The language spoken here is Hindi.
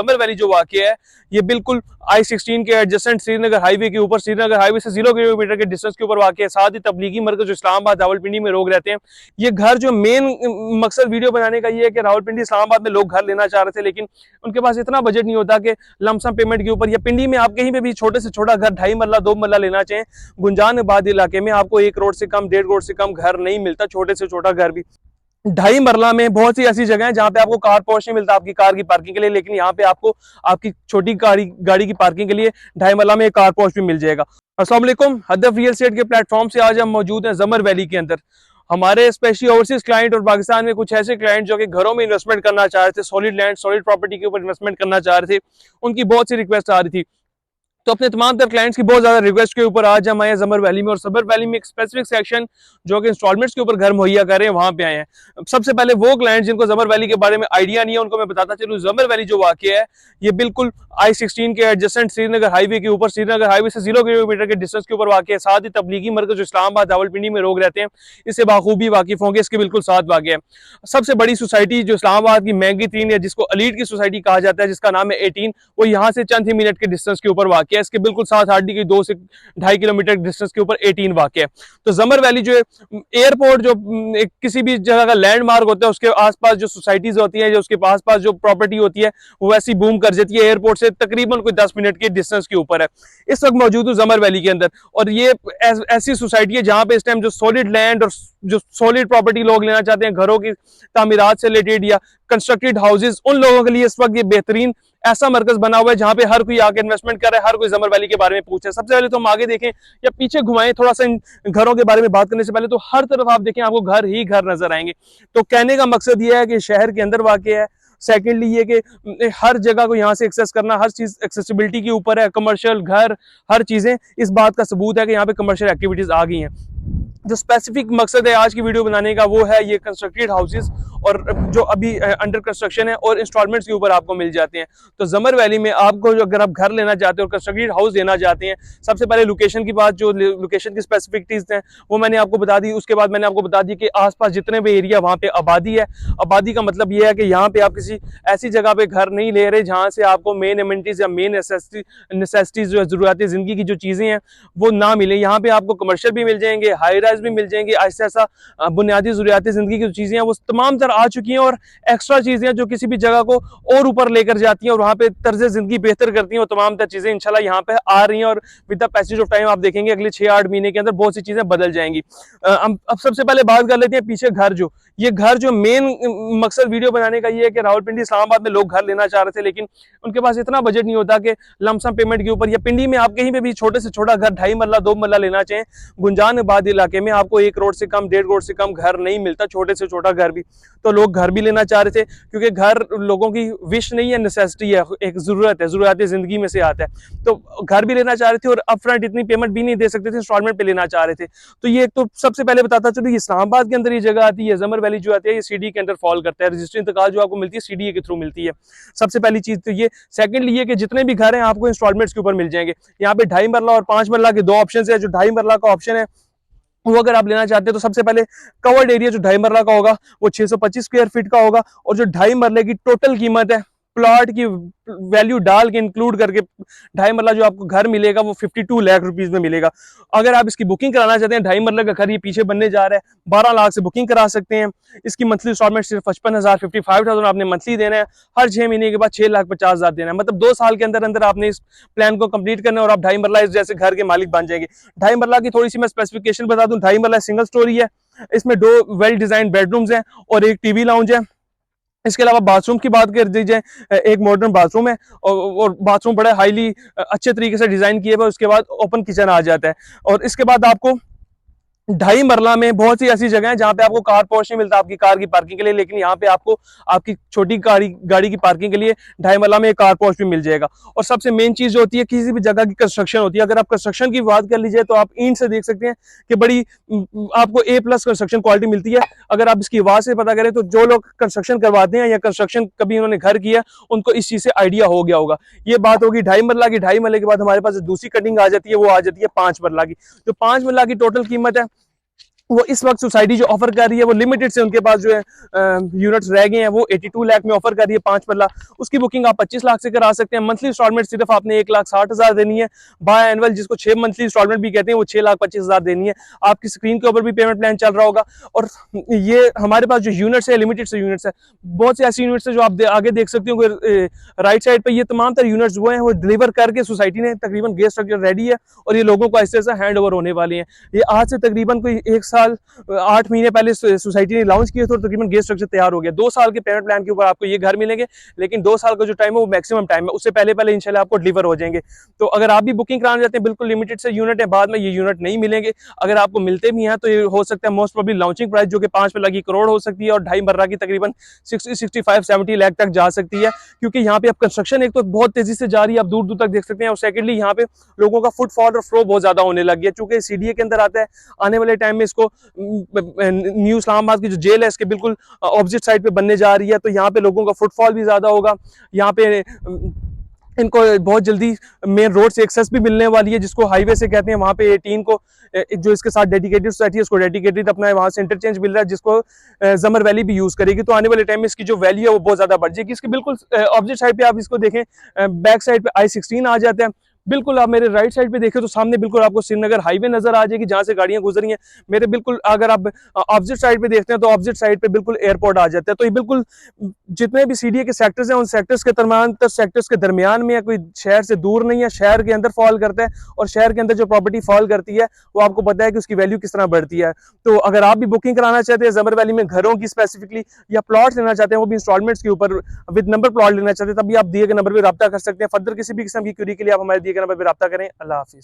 समर वैली जो वाक़या है ये बिल्कुल I-16 के एडजेसेंट श्रीनगर हाईवे के ऊपर, श्रीनगर हाईवे से 0 किलोमीटर के डिस्टेंस के ऊपर वाक़या है। साथ ही तबलीगी मरकज़ जो इस्लामाबाद रावलपिंडी में लोग रहते हैं, ये घर जो मेन मकसद वीडियो बनाने का ये है कि रावलपिंडी इस्लामाबाद में लोग घर लेना चाह रहे थे, लेकिन उनके पास इतना बजट नहीं होता कि लमसम पेमेंट के ऊपर, या पिंडी में आप कहीं पे भी छोटे से छोटा घर 2.5 मरला 2 मरला लेना चाहें, गुंजान आबाद इलाके में आपको 1 करोड़ से कम 1.5 करोड़ से कम घर नहीं मिलता, छोटे से छोटा घर भी। 2.5 मरला में बहुत सी ऐसी जगह है जहां पे आपको कार पॉश नहीं मिलता आपकी कार की पार्किंग के लिए, लेकिन यहाँ पे आपको आपकी छोटी गाड़ी की पार्किंग के लिए 2.5 मरला में एक कार पॉश भी मिल जाएगा। अस्सलाम वालेकुम, हदफ रियल एस्टेट के प्लेटफॉर्म से आज हम मौजूद हैं समर वैली के अंदर। हमारे स्पेशली ओवरसीज क्लाइंट और पाकिस्तान में कुछ ऐसे क्लाइंट जो कि घरों में इन्वेस्टमेंट करना चाह रहे थे, सॉलिड लैंड सॉलिड प्रॉपर्टी के ऊपर इन्वेस्टमेंट करना चाह रहे थे, उनकी बहुत सी रिक्वेस्ट आ रही थी। तो अपने तमाम तर क्लाइंट्स की बहुत ज्यादा रिक्वेस्ट के ऊपर आज हम आए समर वैली में, और समर वैली में एक स्पेसिफिक सेक्शन जो कि इंस्टॉलमेंट्स के ऊपर घर मुहैया कर रहे हैं, वहां पे आए हैं। सबसे पहले वो क्लाइंट्स जिनको समर वैली के बारे में आइडिया नहीं है उनको मैं बताता चलूं, समर वैली जो वाक़या है ये बिल्कुल I-16 के एडजेसेंट श्रीनगर हाईवे के ऊपर, श्रीनगर हाईवे से 0 किलोमीटर के डिस्टेंस के ऊपर वाक़या है। साथ ही तबलीगी मरकज़ जो इस्लामाबाद रावलपिंडी में लोग रहते हैं, इससे बाखूबी वाकिफ होंगे, इसके बिल्कुल साथ वाक़या है। सबसे बड़ी सोसाइटी जो इस्लामाबाद की महंगी तीन है, जिसको एलीट की सोसाइटी कहा जाता है, जिसका नाम है 18, वो यहाँ से चंद ही मिनट के डिस्टेंस के ऊपर वाक़या है। इसके बिल्कुल साथ हार्डली की 2 से 2.5 किलोमीटर डिस्टेंस के ऊपर 18 वाक़या है। तो समर वैली जो है एयरपोर्ट जो किसी भी जगह का लैंडमार्क होता है, उसके आसपास जो सोसाइटीज होती है, जो उसके पास जो प्रॉपर्टी होती है, वो वैसी बूम कर जाती है। एयरपोर्ट से तकरीबन कोई 10 मिनट के डिस्टेंस के ऊपर है। इस वक्त मौजूद हूं समर वैली के अंदर, और ये ऐसी सोसाइटी है जहां पे इस टाइम जो सॉलिड लैंड और जो सॉलिड प्रॉपर्टी लोग लेना चाहते हैं घरों की तामीरात से रिलेटेड या कंस्ट्रक्टेड हाउसेज, उन लोगों के लिए इस वक्त ये बेहतरीन ऐसा मरकज बना हुआ है जहां पे हर कोई आके इन्वेस्टमेंट कर रहा है, हर कोई समर वैली के बारे में पूछे। सबसे पहले तो हम आगे देखें या पीछे घुमाएं थोड़ा सा, इन घरों के बारे में बात करने से पहले तो हर तरफ आप देखें आपको घर ही घर नजर आएंगे। तो कहने का मकसद ये है कि शहर के अंदर वाक़ है। सेकेंडली ये कि हर जगह को यहाँ से एक्सेस करना, हर चीज एक्सेसिबिलिटी के ऊपर है, कमर्शियल घर हर चीजें, इस बात का सबूत है कि यहाँ पे कमर्शियल एक्टिविटीज आ गई हैं। जो स्पेसिफिक मकसद है आज की वीडियो बनाने का वो है ये कंस्ट्रक्टेड हाउसेस, और जो अभी अंडर कंस्ट्रक्शन है और इंस्टॉलमेंट्स के ऊपर आपको मिल जाते हैं। तो समर वैली में आपको जो अगर आप घर लेना चाहते हो और कंस्ट्रक्टेड हाउस लेना चाहते हैं, सबसे पहले लोकेशन की बात, जो लोकेशन की स्पेसिफिकटीज हैं वो मैंने आपको बता दी। उसके बाद मैंने आपको बता दी कि आसपास जितने भी एरिया वहाँ पे आबादी है। आबादी का मतलब ये है कि यहाँ पे आप किसी ऐसी जगह पे घर नहीं ले रहे जहाँ से आपको मेन एमिनिटीज या मेन नेसेसिटीज जो जरूरत जिंदगी की जो चीजें हैं वो ना मिले। यहाँ पे आपको कमर्शियल भी मिल जाएंगे, हाई राइज भी मिल जाएंगे, ऐसा बुनियादी जरूरियाती जिंदगी की जो चीजें हैं वो तमाम तरह आ चुकी हैं, और एक्स्ट्रा चीजें जो किसी भी जगह को और ऊपर लेकर जाती हैं और वहां पे तर्ज जिंदगी बेहतर करती हैं, वो तमाम तरह चीजें इंशाल्लाह यहाँ पे आ रही हैं। और with the passage of time आप देखेंगे अगले 6-8 महीने के अंदर बहुत सी चीजें बदल जाएंगी। अब सबसे पहले बात कर लेते हैं पीछे घर जो मेन मकसद वीडियो बनाने का ये है कि रावलपिंडी इस्लामाबाद में लोग घर लेना चाह रहे थे, लेकिन उनके पास इतना बजट नहीं होता कि लमसम पेमेंट के ऊपर, या पिंडी में आप कहीं पे भी छोटे से छोटा घर 2.5 मरला 2 मरला लेना चाहें, गुंजान आबाद इलाके में आपको 1 करोड़ से कम 1.5 करोड़ से कम घर नहीं मिलता, छोटे से छोटा घर भी। तो लोग घर भी लेना चाह रहे थे, क्योंकि घर लोगों की विश नहीं है, नेसेसिटी है, एक जरूरत है, जरूरत जिंदगी में से आता है। तो घर भी लेना चाह रहे थे और अपफ्रंट इतनी पेमेंट भी नहीं दे सकते थे, इंस्टॉलमेंट पे लेना चाह रहे थे। तो ये तो सबसे पहले बताता चलो, इस्लामाबाद के अंदर ये जगह आती है, समर वैली जो आती है ये सीडी के अंदर फॉल करता है। रजिस्ट्री इंतकाल जो आपको मिलती है सीडीए के थ्रू मिलती है, सबसे पहली चीज तो ये। सेकंडली ये कि जितने भी घर हैं आपको इंस्टॉलमेंट्स के ऊपर मिल जाएंगे। यहाँ पे 2.5 मरला और 5 मरला के 2 ऑप्शन है। जो 2.5 मरला का ऑप्शन है वो अगर आप लेना चाहते हैं तो सबसे पहले कवर्ड एरिया जो 2.5 मरला का होगा वो 625 स्क्वायर फीट का होगा, और जो 2.5 मरले की टोटल कीमत है प्लॉट की वैल्यू डाल के इंक्लूड करके 2.5 मरला जो आपको घर मिलेगा वो 52 लाख रुपीस में मिलेगा। अगर आप इसकी बुकिंग कराना चाहते हैं, 2.5 मरले का घर ये पीछे बनने जा रहा है, 12 लाख से बुकिंग करा सकते हैं। इसकी मंथली इंस्टॉलमेंट सिर्फ 55,000 55,000 आपने मंथली देना है। हर 6 महीने के बाद 6,50,000 देना है, मतलब 2 साल के अंदर अंदर आपने इस प्लान को कंप्लीट करना है और आप 2.5 मरला इस जैसे घर के मालिक बन जाएंगे। 2.5 मरला की थोड़ी सी मैं स्पेसिफिकेशन बता दूं। 2.5 मरला सिंगल स्टोरी है, इसमें 2 वेल डिजाइन बेडरूम्स हैं और एक टीवी लाउंज है। इसके अलावा बाथरूम की बात कर दीजिए, एक मॉडर्न बाथरूम है और बाथरूम बड़ा हाईली अच्छे तरीके से डिजाइन किए हुए। उसके बाद ओपन किचन आ जाता है, और इसके बाद आपको 2.5 मरला में बहुत सी ऐसी जगह है जहां पे आपको कार पॉश नहीं मिलता आपकी कार की पार्किंग के लिए, लेकिन यहाँ पे आपको आपकी छोटी गाड़ी की पार्किंग के लिए 2.5 मरला में एक कार पॉश भी मिल जाएगा। और सबसे मेन चीज जो होती है, किसी भी जगह की कंस्ट्रक्शन होती है, अगर आप कंस्ट्रक्शन की बात कर लीजिए तो आप ईंट से देख सकते हैं कि बड़ी आपको A+ कंस्ट्रक्शन क्वालिटी मिलती है। अगर आप इसकी आवाज से पता करें तो जो लोग कंस्ट्रक्शन करवाते हैं या कंस्ट्रक्शन कभी उन्होंने घर किया, उनको इस चीज से आइडिया हो गया होगा। ये बात होगी 2.5 मरला की। 2.5 मरले के बाद हमारे पास दूसरी कटिंग आ जाती है, वो आ जाती है 5 मरला की। जो 5 मरला की टोटल कीमत है वो इस वक्त सोसाइटी जो ऑफर कर रही है वो लिमिटेड से उनके पास जो है यूनिट्स रह गए हैं, वो 82 लाख में ऑफर कर रही है 5 मरला। उसकी बुकिंग आप 25 लाख से करा सकते हैं। मंथली इंस्टॉलमेंट सिर्फ आपने 1,60,000 देनी है। बाय एनुअल जिसको 6 मंथली इंस्टॉलमेंट भी कहते हैं, वो 6,25,000 देनी है। आपकी स्क्रीन के ऊपर भी पेमेंट प्लान चल रहा होगा। और ये हमारे पास जो यूनिट्स है लिमिटेड से यूनिट्स है, बहुत से ऐसे यूनिट्स है जो आप आगे देख सकते हो। राइट साइड पर ये तमाम तरह यूनिट्स वो हैं, वो डिलीवर करके सोसाइटी ने तकरीबन गेट स्ट्रक्चर रेडी है और ये लोगों को ऐसे ऐसे हैंड ओवर होने वाले हैं। ये आज से तकरीबन कोई 1 साल 8 महीने पहले सोसाइटी ने लॉन्च किया तो तकरीबन गेट स्ट्रक्चर तैयार हो गया। 2 साल के पेमेंट प्लान के ऊपर आपको ये घर मिलेंगे, लेकिन 2 साल का जो टाइम है वो मैक्सिमम टाइम है, उससे पहले पहले इंशाल्लाह आपको डिलीवर हो जाएंगे। तो अगर आप भी बुकिंग कराना चाहते हैं, बिल्कुल लिमिटेड से यूनिट है, बाद में ये यूनिट नहीं मिलेंगे। अगर आपको मिलते भी हैं तो ये हो सकता है मोस्ट प्रोबेबली लॉन्चिंग प्राइस जो कि 5 में लगी करोड़ हो सकती है और 2.5 मर्रा की तकरीबन 60-65-70 लाख तक जा सकती है, क्योंकि यहाँ पे अब कंस्ट्रक्शन एक तो बहुत तेजी से जा रही है, आप दूर दूर तक देख सकते हैं। और सेकेंडली यहाँ पे लोगों का फुटफॉल और फ्लो बहुत ज्यादा होने लग गया, चूंकि सीडीए के अंदर आता है। आने वाले टाइम में इसको न्यू इस्लामाबाद की जो जेल है इसके बिल्कुल ऑपोजिट साइड पे बनने जा रही है, तो यहाँ पे लोगों का फुटफॉल भी ज्यादा होगा। यहाँ पे इनको बहुत जल्दी मेन रोड से एक्सेस भी मिलने वाली है, जिसको हाईवे से कहते हैं। वहाँ पे 18 को जो इसके साथ डेडिकेटेड सोसाइटी है उसको डेडिकेटेड अपना वहाँ से इंटरचेंज मिल रहा है, जिसको जमर वैली भी यूज करेगी। तो आने वाले टाइम में इसकी जो वैल्यू है वो बहुत ज्यादा बढ़ जाएगी। इसके बिल्कुल ऑपोजिट साइड पे आप इसको देखें, बैक साइड पे I-16 आ जाता है। बिल्कुल आप मेरे राइट साइड पे देखें तो सामने बिल्कुल आपको श्रीनगर हाईवे नजर आ जाएगी, जहां से गाड़ियां गुजरी हैं। मेरे बिल्कुल अगर आप ऑपोजिट साइड पे देखते हैं तो ऑपोजिट साइड पे बिल्कुल एयरपोर्ट आ जाता है। तो ये बिल्कुल जितने भी सीडीए के सेक्टर्स हैं उन सेक्टर्स के दरमियान में है, कोई शहर से दूर नहीं है, शहर के अंदर फॉल करता है। और शहर के अंदर जो प्रॉपर्टी फॉल करती है वो आपको पता है कि उसकी वैल्यू किस तरह बढ़ती है। तो अगर आप भी बुकिंग कराना चाहते हैं जमर वैली में घरों की स्पेसिफिकली, या प्लॉट लेना चाहते हैं वो भी इंस्टॉलमेंट्स के ऊपर विद नंबर प्लॉट लेना चाहते हैं, तब भी आप दिए गए नंबर पर रब्ता कर सकते हैं। फर्दर किसी भी किस्म की क्यूरी के लिए आप हमारे दिए गए नंबर पर रब्ता करें। अल्लाह हाफिज।